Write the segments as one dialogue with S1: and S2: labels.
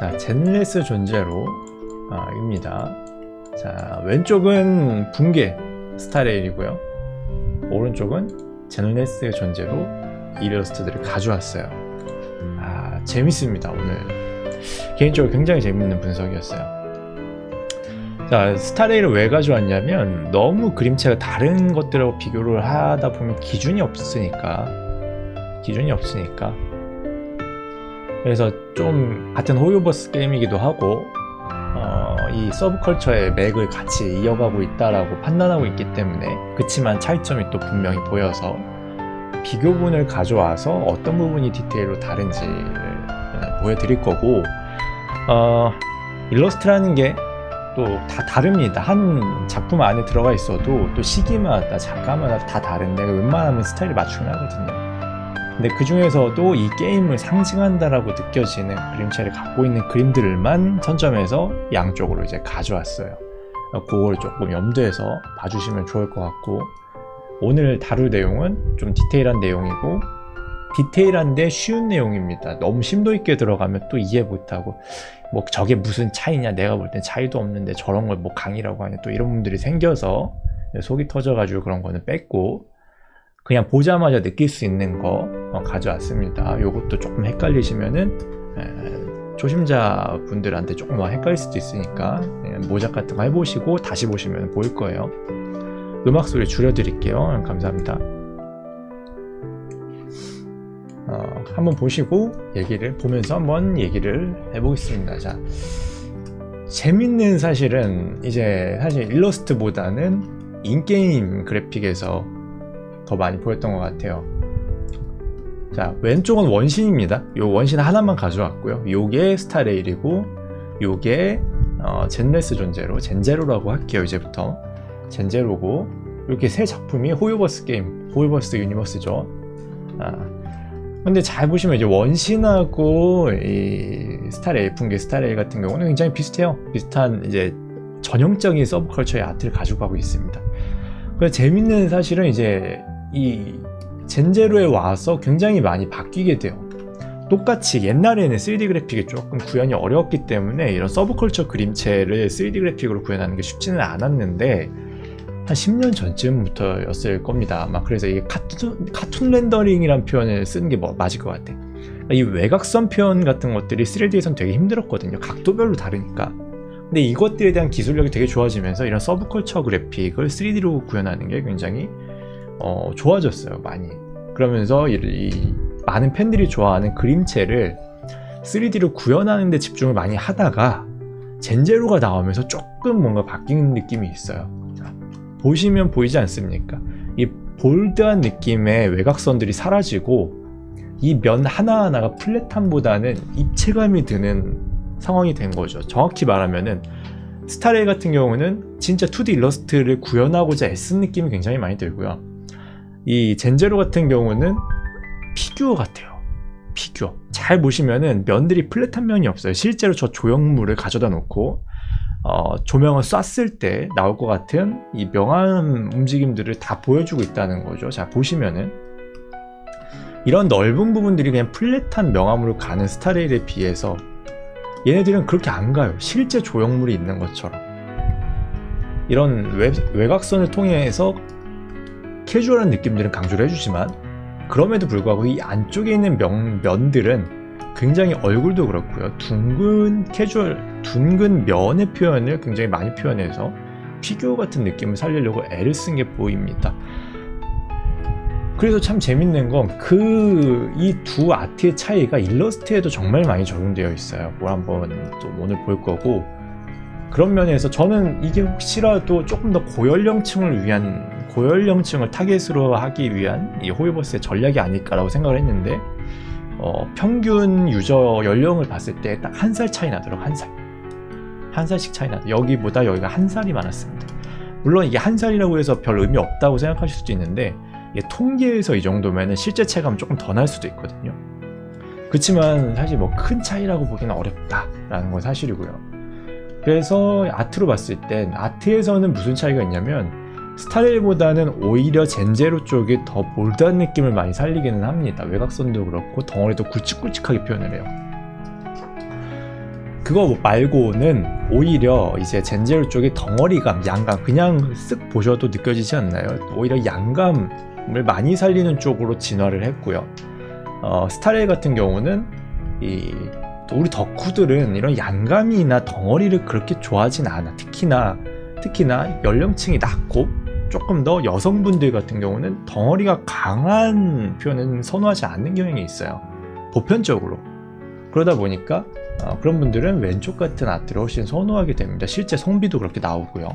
S1: 자, 젠레스 존재로 입니다. 자, 왼쪽은 붕괴 스타레일이고요, 오른쪽은 젠레스의 존재로 이러스트들을 가져왔어요. 재밌습니다. 오늘 개인적으로 굉장히 재밌는 분석이었어요. 자, 스타레일을 왜 가져왔냐면 너무 그림체가 다른 것들하고 비교를 하다 보면 기준이 없으니까. 그래서 좀 같은 호요버스 게임이기도 하고 이 서브컬처의 맥을 같이 이어가고 있다라고 판단하고 있기 때문에, 그치만 차이점이 또 분명히 보여서 비교분을 가져와서 어떤 부분이 디테일로 다른지를 보여드릴 거고, 일러스트라는 게 또 다 다릅니다. 한 작품 안에 들어가 있어도 또 시기마다 작가마다 다 다른데 웬만하면 스타일을 맞추긴 하거든요. 근데 그 중에서도 이 게임을 상징한다라고 느껴지는 그림체를 갖고 있는 그림들만 선점해서 양쪽으로 이제 가져왔어요. 그걸 조금 염두에서 봐주시면 좋을 것 같고, 오늘 다룰 내용은 좀 디테일한 내용이고, 디테일한데 쉬운 내용입니다. 너무 심도 있게 들어가면 또 이해 못하고, 뭐 저게 무슨 차이냐, 내가 볼 땐 차이도 없는데 저런 걸 뭐 강의라고 하냐, 또 이런 분들이 생겨서 속이 터져가지고 그런 거는 뺐고, 그냥 보자마자 느낄 수 있는 거 가져왔습니다. 요것도 조금 헷갈리시면은 초심자 분들한테 조금 헷갈릴 수도 있으니까 모작 같은 거 해보시고 다시 보시면 보일 거예요. 음악 소리 줄여드릴게요. 감사합니다. 한번 보시고 보면서 한번 얘기를 해보겠습니다. 자, 재밌는 사실은 사실 일러스트보다는 인게임 그래픽에서 더 많이 보였던 것 같아요. 자, 왼쪽은 원신입니다. 요 원신 하나만 가져왔고요. 요게 스타레일이고, 요게 젠레스 존재로, 젠제로라고 할게요. 이제부터 젠제로고, 이렇게 세 작품이 호요버스 게임, 호요버스 유니버스죠. 근데 잘 보시면 이제 원신하고 이 스타레일, 붕괴 스타레일 같은 경우는 굉장히 비슷해요. 비슷한 이제 전형적인 서브컬처의 아트를 가지고 가고 있습니다. 그래서 재밌는 사실은 이제 이 젠제로에 와서 굉장히 많이 바뀌게 돼요. 똑같이 옛날에는 3D 그래픽이 조금 구현이 어려웠기 때문에 이런 서브컬처 그림체를 3D 그래픽으로 구현하는 게 쉽지는 않았는데, 한 10년 전쯤부터였을 겁니다. 아마. 그래서 이게 카툰 렌더링이란 표현을 쓰는 게 맞을 것 같아. 이 외곽선 표현 같은 것들이 3D에선 되게 힘들었거든요. 각도별로 다르니까. 근데 이것들에 대한 기술력이 되게 좋아지면서 이런 서브컬처 그래픽을 3D로 구현하는 게 굉장히 좋아졌어요. 많이. 그러면서 이 많은 팬들이 좋아하는 그림체를 3D로 구현하는 데 집중을 많이 하다가 젠제로가 나오면서 조금 뭔가 바뀐 느낌이 있어요. 자, 보시면 보이지 않습니까? 이 볼드한 느낌의 외곽선들이 사라지고 이 면 하나하나가 플랫함보다는 입체감이 드는 상황이 된 거죠. 정확히 말하면은 스타레일 같은 경우는 진짜 2D 일러스트를 구현하고자 애쓴 느낌이 굉장히 많이 들고요. 이 젠제로 같은 경우는 피규어 같아요. 피규어. 잘 보시면은 면들이 플랫한 면이 없어요. 실제로 저 조형물을 가져다 놓고 조명을 쐈을 때 나올 것 같은 이 명암 움직임들을 다 보여주고 있다는 거죠. 자, 보시면은 이런 넓은 부분들이 그냥 플랫한 명암으로 가는 스타레일에 비해서 얘네들은 그렇게 안 가요. 실제 조형물이 있는 것처럼. 이런 외곽선을 통해서 캐주얼한 느낌들은 강조를 해주지만, 그럼에도 불구하고 이 안쪽에 있는 면들은 굉장히 얼굴도 그렇고요, 둥근 면의 표현을 굉장히 많이 표현해서 피규어 같은 느낌을 살리려고 애를 쓴 게 보입니다. 그래서 참 재밌는 건 이 두 아트의 차이가 일러스트에도 정말 많이 적용되어 있어요. 뭘 한번 또 오늘 볼 거고, 그런 면에서 저는 이게 혹시라도 조금 더 고연령층을 타겟으로 하기 위한 이 호요버스의 전략이 아닐까라고 생각을 했는데, 평균 유저 연령을 봤을 때 딱 1살 차이 나더라고요. 1살씩 차이 나더라고요. 여기보다 여기가 1살이 많았습니다. 물론 이게 1살이라고 해서 별 의미 없다고 생각하실 수도 있는데, 이게 통계에서 이 정도면 실제 체감은 조금 더 날 수도 있거든요. 그렇지만 사실 뭐 큰 차이라고 보기는 어렵다라는 건 사실이고요. 그래서 아트로 봤을 땐, 아트에서는 무슨 차이가 있냐면 스타레일보다는 오히려 젠제로 쪽이 더 볼드한 느낌을 많이 살리기는 합니다. 외곽선도 그렇고 덩어리도 굵직굵직하게 표현을 해요. 그거 말고는 오히려 이제 젠제로 쪽의 덩어리감, 양감 그냥 쓱 보셔도 느껴지지 않나요? 오히려 양감을 많이 살리는 쪽으로 진화를 했고요. 스타레일 같은 경우는 우리 덕후들은 이런 양감이나 덩어리를 그렇게 좋아하진 않아. 특히나 연령층이 낮고 조금 더 여성분들 같은 경우는 덩어리가 강한 표현은 선호하지 않는 경향이 있어요, 보편적으로. 그러다 보니까 그런 분들은 왼쪽 같은 아트를 훨씬 선호하게 됩니다. 실제 성비도 그렇게 나오고요.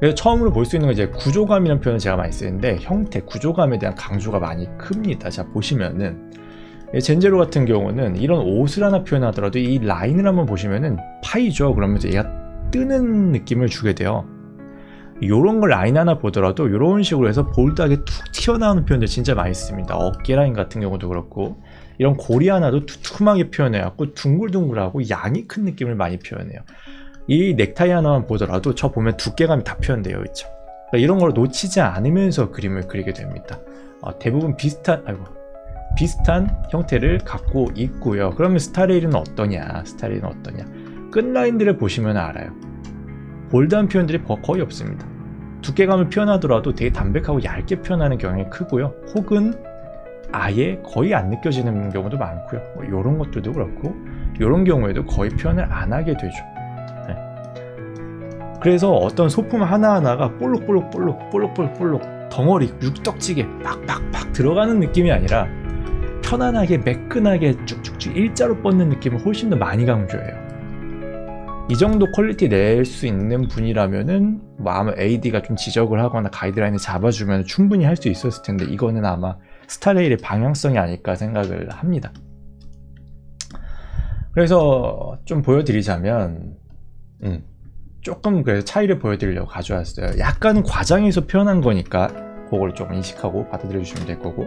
S1: 그래서 처음으로 볼 수 있는 건 이제 구조감이라는 표현을 제가 많이 쓰는데, 형태, 구조감에 대한 강조가 많이 큽니다. 자, 보시면은 젠제로 같은 경우는 이런 옷을 하나 표현하더라도 이 라인을 한번 보시면은 파이죠. 그러면서 얘가 뜨는 느낌을 주게 돼요. 요런 걸 라인 하나 보더라도 요런 식으로 해서 볼드하게 툭 튀어나오는 표현들 진짜 많이 씁니다. 어깨 라인 같은 경우도 그렇고, 이런 고리 하나도 두툼하게 표현해갖고 둥글둥글하고 양이 큰 느낌을 많이 표현해요. 이 넥타이 하나만 보더라도 저 보면 두께감이 다 표현되어 있죠. 그러니까 이런 걸 놓치지 않으면서 그림을 그리게 됩니다. 대부분 비슷한 형태를 갖고 있고요. 그러면 스타레일은 어떠냐? 끝라인들을 보시면 알아요. 볼드한 표현들이 거의 없습니다. 두께감을 표현하더라도 되게 담백하고 얇게 표현하는 경향이 크고요. 혹은 아예 거의 안 느껴지는 경우도 많고요. 이런 것들도 그렇고, 이런 경우에도 거의 표현을 안 하게 되죠. 네. 그래서 어떤 소품 하나하나가 볼록볼록 덩어리 육덕지게 빡빡빡 들어가는 느낌이 아니라 편안하게 매끈하게 쭉쭉쭉 일자로 뻗는 느낌을 훨씬 더 많이 강조해요. 이 정도 퀄리티 낼 수 있는 분이라면은 아마 AD가 좀 지적을 하거나 가이드라인을 잡아주면 충분히 할 수 있었을 텐데, 이거는 아마 스타레일의 방향성이 아닐까 생각을 합니다. 그래서 좀 보여드리자면 조금 그래서 차이를 보여드리려고 가져왔어요. 약간 과장해서 표현한 거니까 그걸 좀 인식하고 받아들여 주시면 될 거고,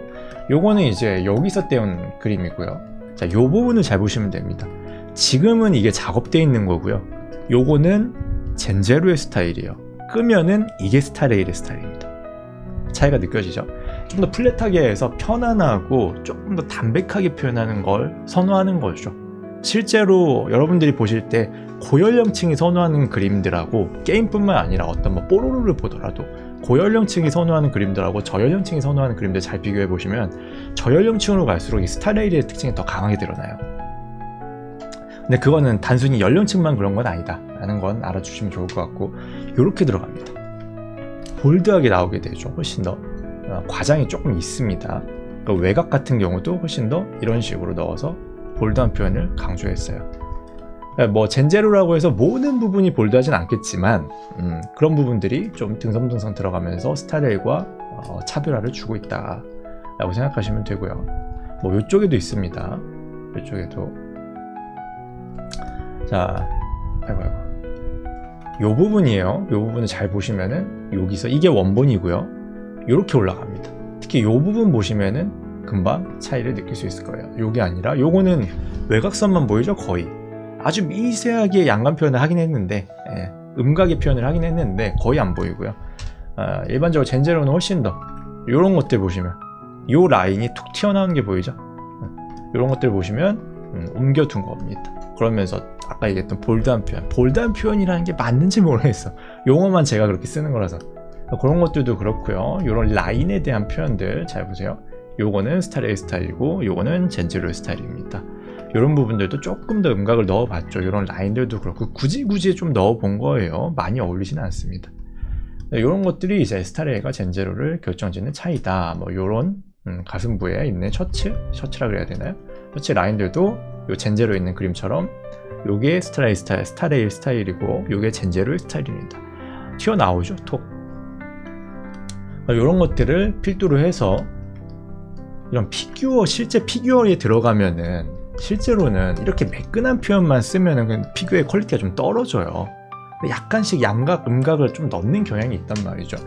S1: 요거는 이제 여기서 떼온 그림이고요. 자, 요 부분을 잘 보시면 됩니다. 지금은 이게 작업되어 있는 거고요. 요거는 젠제로의 스타일이에요. 끄면은 이게 스타레일의 스타일입니다. 차이가 느껴지죠? 좀 더 플랫하게 해서 편안하고 조금 더 담백하게 표현하는 걸 선호하는 거죠. 실제로 여러분들이 보실 때 고연령층이 선호하는 그림들하고, 게임뿐만 아니라 어떤 뭐 뽀로로를 보더라도 고연령층이 선호하는 그림들하고 저연령층이 선호하는 그림들 잘 비교해 보시면 저연령층으로 갈수록 이 스타레일의 특징이 더 강하게 드러나요. 근데 그거는 단순히 연령층만 그런 건 아니다 라는 건 알아주시면 좋을 것 같고, 이렇게 들어갑니다. 볼드하게 나오게 되죠. 훨씬 더 과장이 조금 있습니다. 그러니까 외곽 같은 경우도 훨씬 더 이런 식으로 넣어서 볼드한 표현을 강조했어요. 그러니까 뭐 젠제로라고 해서 모든 부분이 볼드하진 않겠지만 그런 부분들이 좀 등성등성 들어가면서 스타레일과 차별화를 주고 있다 라고 생각하시면 되고요. 뭐 이쪽에도 있습니다. 이쪽에도. 자, 요 부분이에요. 요 부분을 잘 보시면은 여기서 이게 원본이고요. 요렇게 올라갑니다. 특히 요 부분 보시면은 금방 차이를 느낄 수 있을 거예요. 요게 아니라 요거는 외곽선만 보이죠? 거의 아주 미세하게 양감 표현을 하긴 했는데, 음각의 표현을 하긴 했는데 거의 안 보이고요. 일반적으로 젠제로는 훨씬 더 요런 것들 보시면 요 라인이 툭 튀어나오는 게 보이죠? 요런 것들 보시면 옮겨둔 겁니다. 그러면서 아까 얘기했던 볼드한 표현이라는 게 맞는지 모르겠어. 용어만 제가 그렇게 쓰는 거라서. 그런 것들도 그렇고요. 이런 라인에 대한 표현들 잘 보세요. 요거는 스타레일 스타일이고 요거는 젠제로의 스타일입니다. 이런 부분들도 조금 더 음각을 넣어봤죠. 이런 라인들도 그렇고 굳이 좀 넣어본 거예요. 많이 어울리지는 않습니다. 이런 것들이 이제 스타레일과 젠제로를 결정짓는 차이다. 뭐 이런 가슴부에 있는 셔츠라 그래야 되나요? 셔츠 라인들도 요 젠제로에 있는 그림처럼 요게 스타레일 스타일이고 요게 젠제로의 스타일입니다. 튀어나오죠, 톡. 이런 것들을 필두로 해서 이런 실제 피규어에 들어가면은 실제로는 이렇게 매끈한 표현만 쓰면은 피규어의 퀄리티가 좀 떨어져요. 약간씩 양각, 음각을 좀 넣는 경향이 있단 말이죠.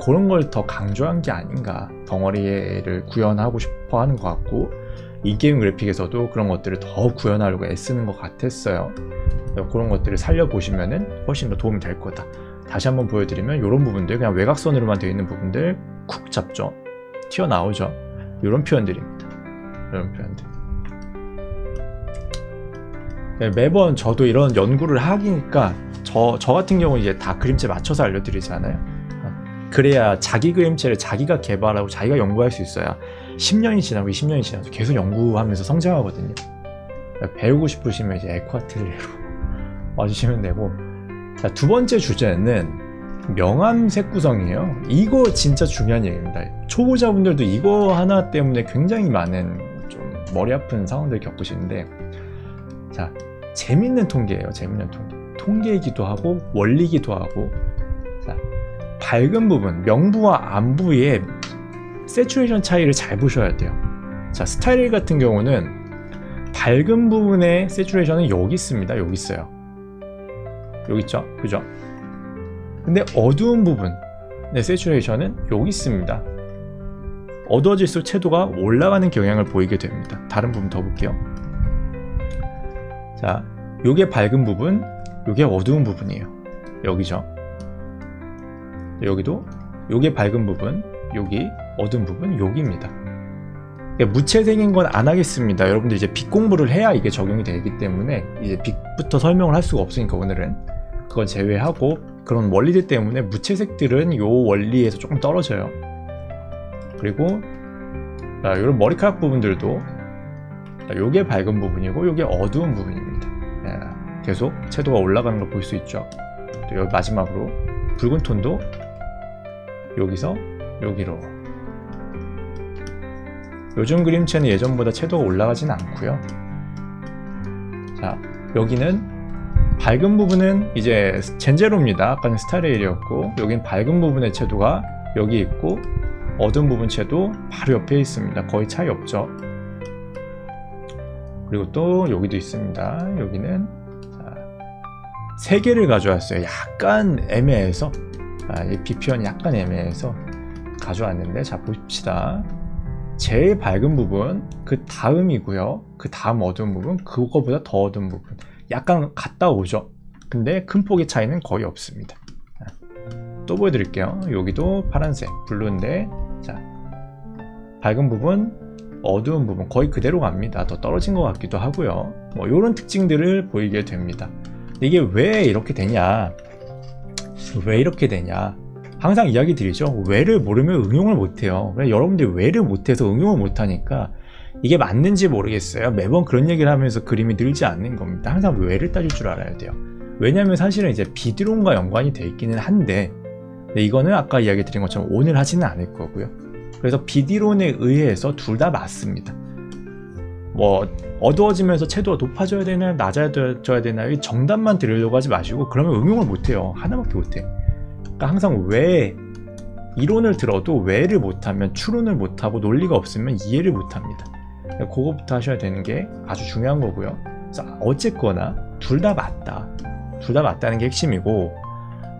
S1: 그런 걸 더 강조한 게 아닌가. 덩어리를 구현하고 싶어 하는 것 같고, 인게임 그래픽에서도 그런 것들을 더 구현하려고 애쓰는 것 같았어요. 그런 것들을 살려보시면은 훨씬 더 도움이 될 거다. 다시 한번 보여드리면 이런 부분들, 그냥 외곽선으로만 되어 있는 부분들 쿡 잡죠. 튀어나오죠. 이런 표현들입니다. 이런 표현들. 매번 저도 이런 연구를 하니까 저 같은 경우는 이제 다 그림체 맞춰서 알려드리잖아요. 그래야 자기 그림체를 자기가 개발하고 자기가 연구할 수 있어야 10년이 지나고 20년이 지나도 계속 연구하면서 성장하거든요. 배우고 싶으시면 이제 에코아틀리에로 와주시면 되고. 자, 두 번째 주제는 명암 색 구성이에요. 이거 진짜 중요한 얘기입니다. 초보자분들도 이거 하나 때문에 굉장히 많은 좀 머리 아픈 상황들 겪으시는데, 자, 재밌는 통계예요. 재밌는 통계. 통계이기도 하고 원리이기도 하고. 자, 밝은 부분, 명부와 암부의 세츄레이션 차이를 잘 보셔야 돼요. 자, 스타일 같은 경우는 밝은 부분의 세츄레이션은 여기 있습니다. 여기 있어요. 여기 있죠? 그죠? 근데 어두운 부분의 세츄레이션은 여기 있습니다. 어두워질수록 채도가 올라가는 경향을 보이게 됩니다. 다른 부분 더 볼게요. 자, 요게 밝은 부분, 요게 어두운 부분이에요. 여기죠. 여기도 요게 밝은 부분, 여기 어두운 부분, 여기입니다. 무채색인 건 안 하겠습니다. 여러분들 이제 빛 공부를 해야 이게 적용이 되기 때문에 이제 빛부터 설명을 할 수가 없으니까 오늘은 그건 제외하고, 그런 원리들 때문에 무채색들은 요 원리에서 조금 떨어져요. 그리고 이런 머리카락 부분들도 요게 밝은 부분이고 요게 어두운 부분입니다. 계속 채도가 올라가는 걸 볼 수 있죠. 또 여기 마지막으로 붉은 톤도 여기서 여기로. 요즘 그림체는 예전보다 채도가 올라가진 않고요. 자, 여기는 밝은 부분은 이제 젠제로입니다. 아까는 스타레일이었고, 여긴 밝은 부분의 채도가 여기 있고 어두운 부분 채도 바로 옆에 있습니다. 거의 차이 없죠. 그리고 또 여기도 있습니다. 여기는 세 개를 가져왔어요. 약간 애매해서, 이 비표현이 약간 애매해서 가져왔는데, 자, 봅시다. 제일 밝은 부분, 그 다음이고요. 그 다음 어두운 부분, 그거보다 더 어두운 부분. 약간 갔다 오죠. 근데 큰 폭의 차이는 거의 없습니다. 또 보여드릴게요. 여기도 파란색, 블루인데, 자, 밝은 부분, 어두운 부분 거의 그대로 갑니다. 더 떨어진 것 같기도 하고요. 뭐 이런 특징들을 보이게 됩니다. 이게 왜 이렇게 되냐? 왜 이렇게 되냐? 항상 이야기 드리죠. 왜를 모르면 응용을 못해요. 여러분들이 왜를 못해서 응용을 못하니까 이게 맞는지 모르겠어요. 매번 그런 얘기를 하면서 그림이 늘지 않는 겁니다. 항상 왜를 따질 줄 알아야 돼요. 왜냐하면 사실은 이제 비드론과 연관이 돼 있기는 한데, 이거는 아까 이야기 드린 것처럼 오늘 하지는 않을 거고요. 그래서 비디론에 의해서 둘 다 맞습니다. 뭐 어두워지면서 채도가 높아져야 되나 낮아져야 되나 이 정답만 들으려고 하지 마시고, 그러면 응용을 못해요. 하나밖에 못해. 그러니까 항상 왜, 이론을 들어도 왜를 못하면 추론을 못하고 논리가 없으면 이해를 못합니다. 그거부터 하셔야 되는 게 아주 중요한 거고요. 그래서 어쨌거나 둘 다 맞다. 둘 다 맞다는 게 핵심이고,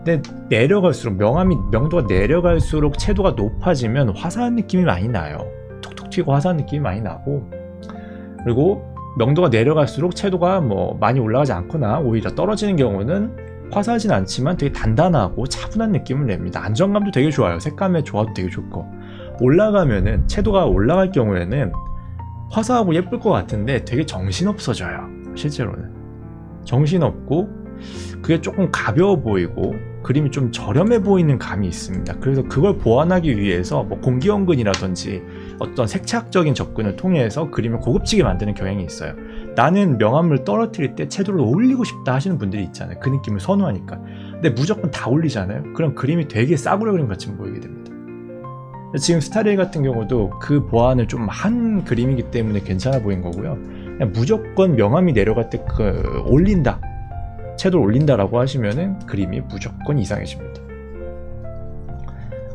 S1: 근데 내려갈수록 명도가 내려갈수록 채도가 높아지면 화사한 느낌이 많이 나요. 톡톡 튀고 화사한 느낌이 많이 나고, 그리고 명도가 내려갈수록 채도가 뭐 많이 올라가지 않거나 오히려 떨어지는 경우는 화사하진 않지만 되게 단단하고 차분한 느낌을 냅니다. 안정감도 되게 좋아요. 색감의 조화도 되게 좋고. 올라가면은, 채도가 올라갈 경우에는 화사하고 예쁠 것 같은데 되게 정신없어져요. 실제로는 정신없고, 그게 조금 가벼워 보이고 그림이 좀 저렴해 보이는 감이 있습니다. 그래서 그걸 보완하기 위해서 뭐 공기연근이라든지 어떤 색채학적인 접근을 통해서 그림을 고급지게 만드는 경향이 있어요. 나는 명암을 떨어뜨릴 때 채도를 올리고 싶다 하시는 분들이 있잖아요. 그 느낌을 선호하니까. 근데 무조건 다 올리잖아요. 그럼 그림이 되게 싸구려 그림 같이 보이게 됩니다. 지금 스타레일 같은 경우도 그 보완을 좀 한 그림이기 때문에 괜찮아 보인 거고요. 그냥 무조건 명암이 내려갈 때 올린다, 채도를 올린다라고 하시면은 그림이 무조건 이상해집니다.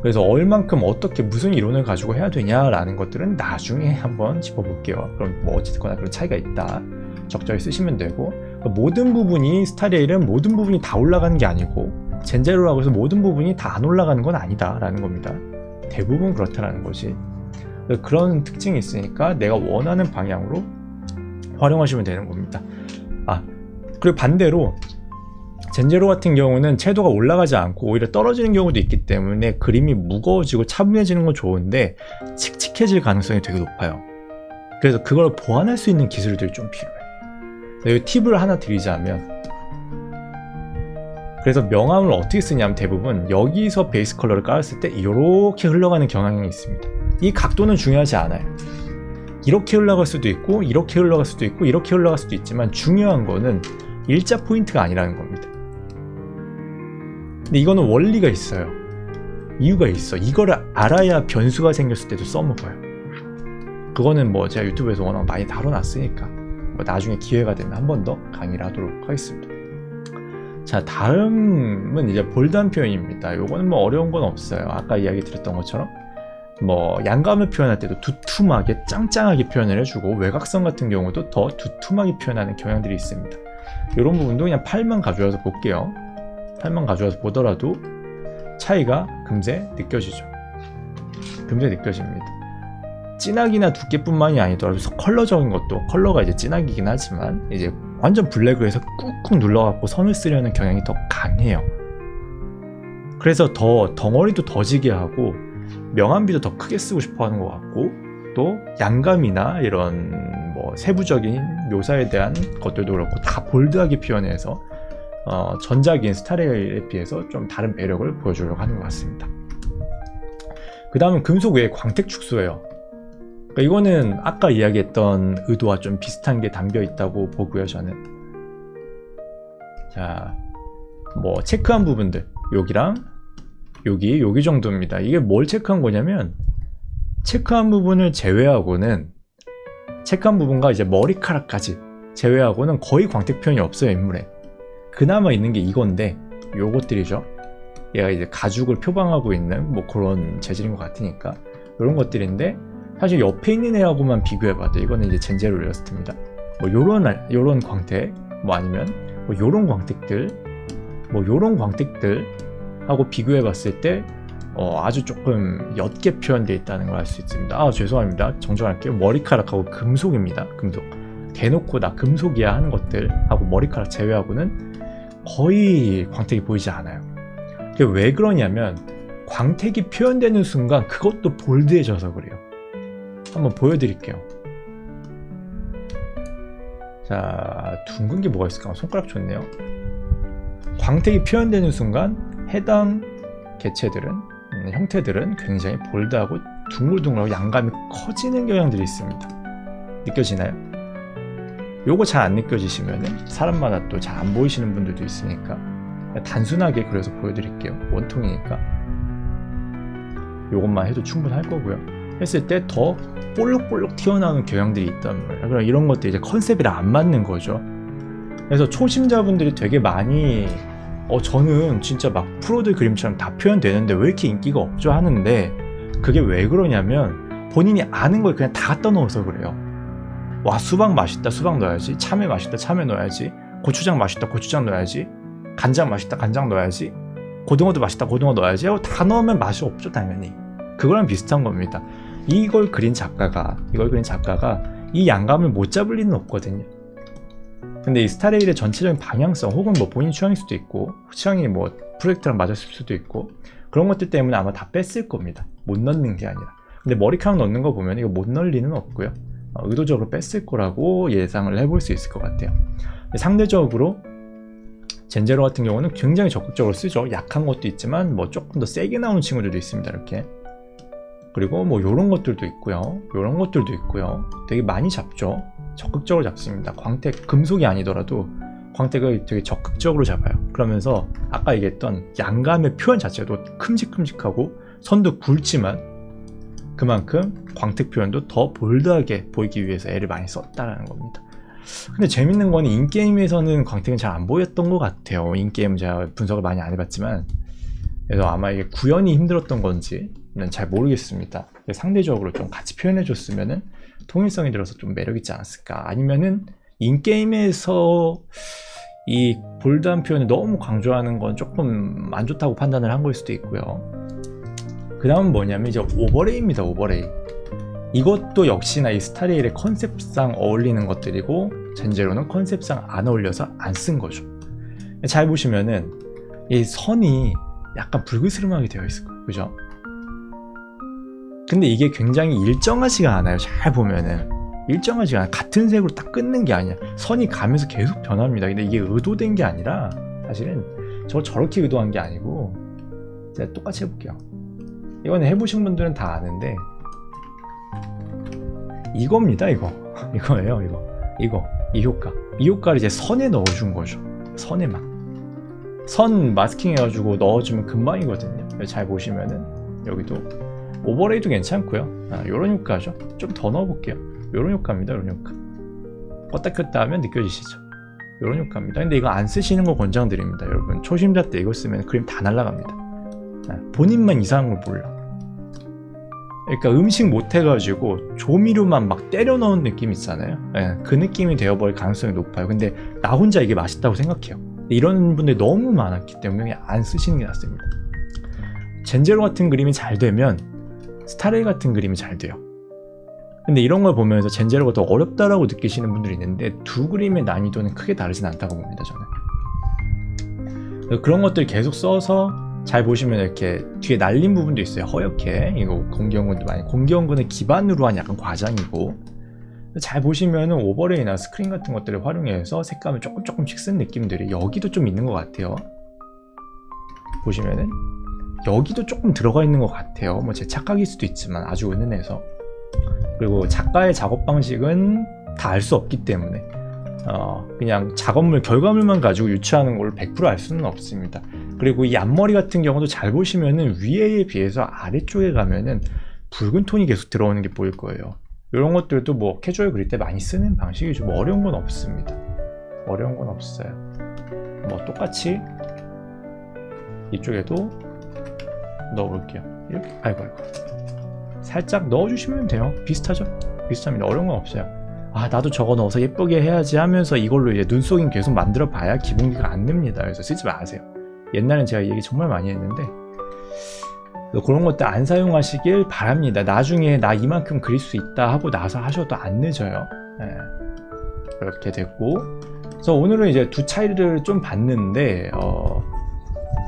S1: 그래서 얼만큼 어떻게 무슨 이론을 가지고 해야 되냐라는 것들은 나중에 한번 짚어볼게요. 그럼 뭐 어쨌거나 그런 차이가 있다, 적절히 쓰시면 되고, 모든 부분이, 스타레일은 모든 부분이 다 올라가는 게 아니고 젠제로라고 해서 모든 부분이 다 안 올라가는 건 아니다라는 겁니다. 대부분 그렇다라는 거지. 그런 특징이 있으니까 내가 원하는 방향으로 활용하시면 되는 겁니다. 그리고 반대로 젠제로 같은 경우는 채도가 올라가지 않고 오히려 떨어지는 경우도 있기 때문에 그림이 무거워지고 차분해지는 건 좋은데 칙칙해질 가능성이 되게 높아요. 그래서 그걸 보완할 수 있는 기술들이 좀 필요해요. 여기 팁을 하나 드리자면, 그래서 명암을 어떻게 쓰냐면 대부분 여기서 베이스 컬러를 깔았을 때 이렇게 흘러가는 경향이 있습니다. 이 각도는 중요하지 않아요. 이렇게 흘러갈 수도 있고 이렇게 흘러갈 수도 있고 이렇게 흘러갈 수도 있지만 중요한 거는 일자 포인트가 아니라는 겁니다. 근데 이거는 원리가 있어요. 이유가 있어. 이거를 알아야 변수가 생겼을 때도 써먹어요. 그거는 뭐 제가 유튜브에서 워낙 많이 다뤄놨으니까 뭐 나중에 기회가 되면 한 번 더 강의를 하도록 하겠습니다. 자, 다음은 이제 볼드한 표현입니다. 요거는 뭐 어려운 건 없어요. 아까 이야기 드렸던 것처럼 뭐 양감을 표현할 때도 두툼하게 짱짱하게 표현을 해주고, 외곽선 같은 경우도 더 두툼하게 표현하는 경향들이 있습니다. 이런 부분도 그냥 팔만 가져와서 볼게요. 팔만 가져와서 보더라도 차이가 금세 느껴지죠. 금세 느껴집니다. 진하기나 두께뿐만이 아니더라도 컬러적인 것도, 컬러가 이제 진하기긴 하지만 이제 완전 블랙을 해서 꾹꾹 눌러갖고 선을 쓰려는 경향이 더 강해요. 그래서 더 덩어리도 더 지게 하고 명암비도 더 크게 쓰고 싶어 하는 것 같고, 또 양감이나 이런 뭐 세부적인 묘사에 대한 것들도 그렇고 다 볼드하게 표현해서 전작인 스타레일에 비해서 좀 다른 매력을 보여주려고 하는 것 같습니다. 그 다음은 금속 외에 광택 축소예요. 그러니까 이거는 아까 이야기했던 의도와 좀 비슷한 게 담겨 있다고 보고요, 저는. 자, 뭐 체크한 부분들 여기랑 여기 정도입니다. 이게 뭘 체크한 거냐면, 체크한 부분을 제외하고는, 체크한 부분과 이제 머리카락까지 제외하고는 거의 광택 표현이 없어요, 인물에. 그나마 있는 게 이건데, 요것들이죠. 얘가 이제 가죽을 표방하고 있는 뭐 그런 재질인 것 같으니까 이런 것들인데, 사실 옆에 있는 애하고만 비교해봐도 이거는 이제 젠제로 일러스트입니다. 뭐 요런 광택, 뭐 아니면 뭐 요런 광택들, 뭐 요런 광택들 하고 비교해봤을 때 아주 조금 옅게 표현되어 있다는 걸 알 수 있습니다. 아, 죄송합니다. 정정할게요. 머리카락하고 금속입니다. 금속. 대놓고 나 금속이야 하는 것들하고 머리카락 제외하고는 거의 광택이 보이지 않아요. 그게 왜 그러냐면, 광택이 표현되는 순간 그것도 볼드해져서 그래요. 한번 보여드릴게요. 자, 둥근 게 뭐가 있을까? 손가락 좋네요. 광택이 표현되는 순간 해당 개체들은, 형태들은 굉장히 볼드하고 둥글둥글하고 양감이 커지는 경향들이 있습니다. 느껴지나요? 요거 잘 안 느껴지시면은 사람마다 또 잘 안 보이시는 분들도 있으니까 단순하게 그래서 보여드릴게요. 원통이니까 요것만 해도 충분할 거고요. 했을 때 더 볼록볼록 튀어나오는 경향들이 있단 말이에요. 그럼 이런 것들이 이제 컨셉이랑 안 맞는 거죠. 그래서 초심자분들이 되게 많이 저는 진짜 막 프로들 그림처럼 다 표현되는데 왜 이렇게 인기가 없죠 하는데, 그게 왜 그러냐면 본인이 아는 걸 그냥 다 갖다 넣어서 그래요. 와, 수박 맛있다, 수박 넣어야지. 참외 맛있다, 참외 넣어야지. 고추장 맛있다, 고추장 넣어야지. 간장 맛있다, 간장 넣어야지. 고등어도 맛있다, 고등어 넣어야지. 다 넣으면 맛이 없죠, 당연히. 그거랑 비슷한 겁니다. 이걸 그린 작가가 이 양감을 못 잡을 리는 없거든요. 근데 이 스타레일의 전체적인 방향성, 혹은 뭐 본인 취향일 수도 있고, 취향이 뭐 프로젝트랑 맞았을 수도 있고, 그런 것들 때문에 아마 다 뺐을 겁니다. 못 넣는 게 아니라. 근데 머리카락 넣는 거 보면 이거 못 넣을 리는 없고요. 의도적으로 뺐을 거라고 예상을 해볼 수 있을 것 같아요. 상대적으로 젠제로 같은 경우는 굉장히 적극적으로 쓰죠. 약한 것도 있지만 뭐 조금 더 세게 나오는 친구들도 있습니다. 이렇게. 그리고 뭐 요런 것들도 있고요. 요런 것들도 있고요. 되게 많이 잡죠. 적극적으로 잡습니다. 광택, 금속이 아니더라도 광택을 되게 적극적으로 잡아요. 그러면서 아까 얘기했던 양감의 표현 자체도 큼직큼직하고 선도 굵지만 그만큼 광택 표현도 더 볼드하게 보이기 위해서 애를 많이 썼다라는 겁니다. 근데 재밌는 건 인게임에서는 광택은 잘 안 보였던 것 같아요. 인게임은 제가 분석을 많이 안 해봤지만, 그래서 아마 이게 구현이 힘들었던 건지는 잘 모르겠습니다. 상대적으로 좀 같이 표현해줬으면은 통일성이 들어서 좀 매력있지 않았을까. 아니면은 인게임에서 이 볼드한 표현을 너무 강조하는 건 조금 안 좋다고 판단을 한 걸 수도 있고요. 그 다음은 뭐냐면 이제 오버레이입니다. 오버레이. 이것도 역시나 이 스타레일의 컨셉상 어울리는 것들이고, 젠제로는 컨셉상 안 어울려서 안 쓴 거죠. 잘 보시면은 이 선이 약간 불그스름하게 되어 있을 거예요. 그죠? 근데 이게 굉장히 일정하지가 않아요. 잘 보면은 일정하지 않아. 같은 색으로 딱 끊는 게 아니야. 선이 가면서 계속 변합니다. 근데 이게 의도된 게 아니라 사실은 저렇게 의도한 게 아니고 제가 똑같이 해볼게요. 이거는 해보신 분들은 다 아는데 이겁니다. 이거예요. 이 효과. 이 효과를 이제 선에 넣어준 거죠. 선에만. 선 마스킹 해가지고 넣어주면 금방이거든요. 잘 보시면은 여기도 오버레이도 괜찮고요. 요런 효과죠. 좀 더 넣어볼게요. 요런 효과입니다. 요런 효과. 껐다 켰다 하면 느껴지시죠? 요런 효과입니다. 근데 이거 안 쓰시는 거 권장드립니다. 여러분 초심자 때 이거 쓰면 그림 다 날라갑니다. 본인만 이상한 걸 몰라. 그러니까 음식 못 해가지고 조미료만 막 때려 넣은 느낌 있잖아요. 그 느낌이 되어버릴 가능성이 높아요. 근데 나 혼자 이게 맛있다고 생각해요. 이런 분들이 너무 많았기 때문에 안 쓰시는 게 낫습니다. 젠제로 같은 그림이 잘 되면 스타레이 같은 그림이 잘 돼요. 근데 이런 걸 보면서 젠제로가 더 어렵다라고 느끼시는 분들이 있는데 두 그림의 난이도는 크게 다르진 않다고 봅니다. 저는 그런 것들 계속 써서 잘 보시면 이렇게 뒤에 날린 부분도 있어요. 허옇게. 이거 공기연근도 많이, 공기연근을 기반으로 한 약간 과장이고, 잘 보시면은 오버레이나 스크린 같은 것들을 활용해서 색감을 조금씩 쓴 느낌들이 여기도 좀 있는 것 같아요. 보시면은 여기도 조금 들어가 있는 것 같아요. 뭐 제 착각일 수도 있지만 아주 은은해서. 그리고 작가의 작업 방식은 다 알 수 없기 때문에 그냥 작업물 결과물만 가지고 유추하는 걸 100% 알 수는 없습니다. 그리고 이 앞머리 같은 경우도 잘 보시면은 위에에 비해서 아래쪽에 가면은 붉은 톤이 계속 들어오는 게 보일 거예요. 이런 것들도 뭐 캐주얼 그릴 때 많이 쓰는 방식이죠. 뭐 어려운 건 없습니다. 어려운 건 없어요. 뭐 똑같이 이쪽에도 넣어볼게요. 이렇게 아이고 살짝 넣어주시면 돼요. 비슷하죠? 비슷합니다. 어려운 건 없어요. 아 나도 저거 넣어서 예쁘게 해야지 하면서 이걸로 이제 눈속임 계속 만들어 봐야 기본기가 안 납니다. 그래서 쓰지 마세요. 옛날엔 제가 얘기 정말 많이 했는데 그런 것들 안 사용하시길 바랍니다. 나중에 나 이만큼 그릴 수 있다 하고 나서 하셔도 안 늦어요. 이렇게 됐고, 그래서 오늘은 이제 두 차이를 좀 봤는데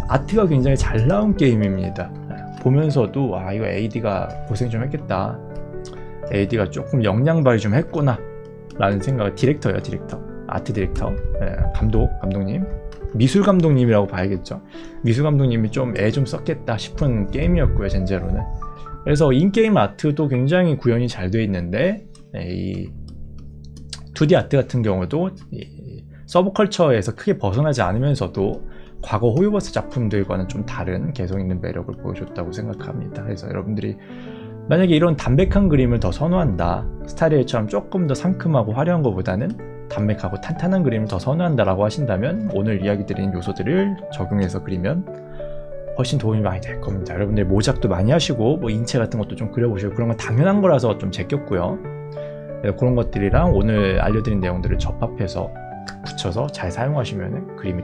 S1: 아트가 굉장히 잘 나온 게임입니다. 보면서도 아 이거 AD가 고생 좀 했겠다. AD가 조금 역량 발휘 좀 했구나 라는 생각. 디렉터예요. 디렉터. 아트 디렉터. 감독님. 미술 감독님이라고 봐야겠죠. 미술 감독님이 좀 애 좀 썼겠다 싶은 게임이었고요. 젠제로는. 그래서 인게임 아트도 굉장히 구현이 잘 되어 있는데 이 2D 아트 같은 경우도 이 서브컬처에서 크게 벗어나지 않으면서도 과거 호요버스 작품들과는 좀 다른 개성 있는 매력을 보여줬다고 생각합니다. 그래서 여러분들이 만약에 이런 담백한 그림을 더 선호한다, 스타리에처럼 조금 더 상큼하고 화려한 것보다는 담백하고 탄탄한 그림을 더 선호한다 라고 하신다면 오늘 이야기 드린 요소들을 적용해서 그리면 훨씬 도움이 많이 될 겁니다. 여러분들 모작도 많이 하시고 뭐 인체 같은 것도 좀 그려보시고 그런 건 당연한 거라서 좀 제꼈고요. 그런 것들이랑 오늘 알려드린 내용들을 접합해서 붙여서 잘 사용하시면 그림이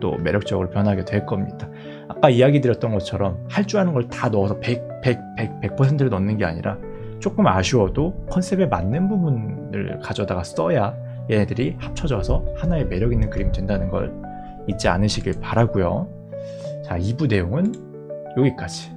S1: 또 매력적으로 변하게 될 겁니다. 아까 이야기 드렸던 것처럼 할 줄 아는 걸 다 넣어서 100%를 넣는 게 아니라 조금 아쉬워도 컨셉에 맞는 부분을 가져다가 써야 얘네들이 합쳐져서 하나의 매력 있는 그림이 된다는 걸 잊지 않으시길 바라고요. 자, 2부 내용은 여기까지.